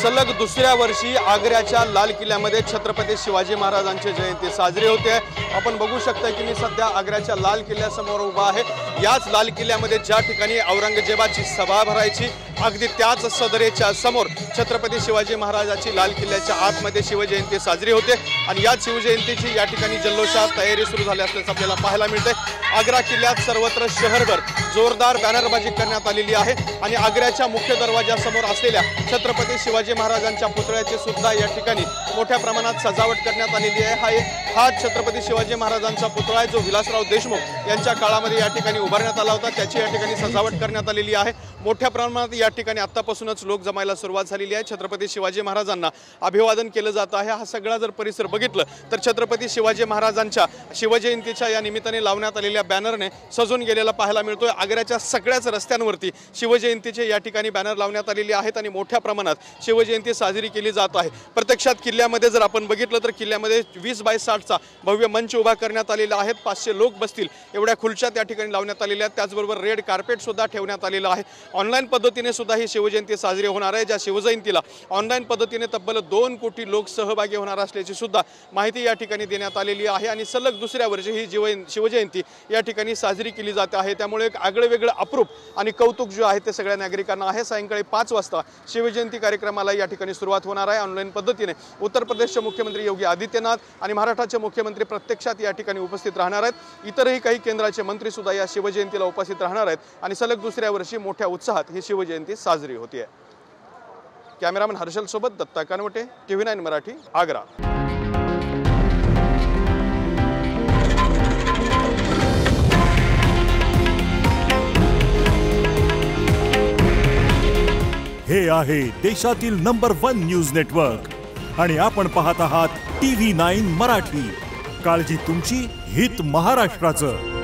सलग दुसऱ्या वर्षी आग्र्याच्या लाल किल्ल्यामध्ये छत्रपती शिवाजी महाराजांची जयंती साजरी होते। आपण बघू शकता की मी सध्या आग्र्याच्या लाल किल्ल्यासमोर उभा आहे। याच लाल किल्ल्यामध्ये ज्या ठिकाणी औरंगजेबाची सभा भरायची अगदी त्याच सदरेच्या समोर छत्रपती शिवाजी महाराजांची लाल किल्ल्याच्या आतमध्ये शिवजयंती साजरी होते आणि या शिवजयंतीची या ठिकाणी जल्लोषात तयारी सुरू झाली असल्याचं आपल्याला पाहायला मिळते। आग्रा किल्ल्यात सर्वत्र शहरभर जोरदार बॅनरबाजी करण्यात आलेली आहे आणि आग्र्याच्या मुख्य दरवाजासमोर असलेल्या छत्रपती शिवाजी महाराजांच्या पुतळ्याची सुद्धा या ठिकाणी मोठ्या प्रमाणात सजावट करण्यात आलेली आहे। हा छत्रपती शिवाजी महाराजांचा पुतळा आहे जो विलासराव देशमुख यांच्या काळामध्ये या ठिकाणी उभारण्यात आला होता। त्याची या ठिकाणी सजावट करण्यात आलेली आहे। मोठ्या प्रमाणात या ठिकाणी आतापासूनच लोक जमायला सुरुवात झालेली आहे। छत्रपती शिवाजी महाराजांना अभिवादन केलं जात आहे। हा सगळा जर परिसर बघितलं तर छत्रपती शिवाजी महाराजांच्या शिवजयंतीच्या या निमित्ताने लावण्यात आलेल्या बॅनरने सजून गेलेला पाहायला मिळतोय। आग्र्याच्या सगळ्याच रस्त्यांवरती शिवजयंतीचे या ठिकाणी बॅनर लावण्यात आलेले आहेत आणि मोठ्या प्रमाणात शिवजयंती साजरी केली जात आहे। प्रत्यक्षात किल्ल्यामध्ये जर आपण बघितलं तर किल्ल्यामध्ये 20x60 चा भव्य मंच उभा करण्यात आलेला आहे। 500 लोक बसतील एवढ्या खुर्च्या त्या ठिकाणी लावण्यात आलेल्या आहेत। त्याचबरोबर रेड कार्पेट सुद्धा ठेवण्यात आलेलं आहे। ऑनलाईन पद्धतीने सुद्धा ही शिवजयंती साजरी होणार आहे। ज्या शिवजयंतीला ऑनलाईन पद्धतीने तब्बल 2 कोटी लोक सहभागी होणार असल्याची सुद्धा माहिती या ठिकाणी देण्यात आलेली आहे आणि सलग दुसऱ्या वर्षी ही शिवजयंती या ठिकाणी साजरी केली जाते आहे। त्यामुळे एक आगळेवेगळं अप्रूप आणि कौतुक जे आहे ते सगळ्या नागरिकांना आहे। सायंकाळी 5 वाजता शिवजयंती कार्यक्रमाला या ठिकाणी सुरुवात होणार आहे। ऑनलाईन पद्धतीने उत्तर प्रदेशचे मुख्यमंत्री योगी आदित्यनाथ आणि महाराष्ट्राचे मुख्यमंत्री प्रत्यक्षात या ठिकाणी उपस्थित राहणार आहेत। इतरही काही केंद्राचे मंत्री सुद्धा या शिवजयंतीला उपस्थित राहणार आहेत आणि सलग दुसऱ्या वर्षी मोठ्या उत्साहात ही शिवजयंती साजरी होते। कॅमेरामन हर्षल सोबत दत्ता कानवटे, TV9 मराठी, आग्रा। हे आहे देशातील नंबर 1 न्यूज नेटवर्क आणि आपण पाहत आहात TV9 मराठी। काळजी तुमची, हित महाराष्ट्राचं।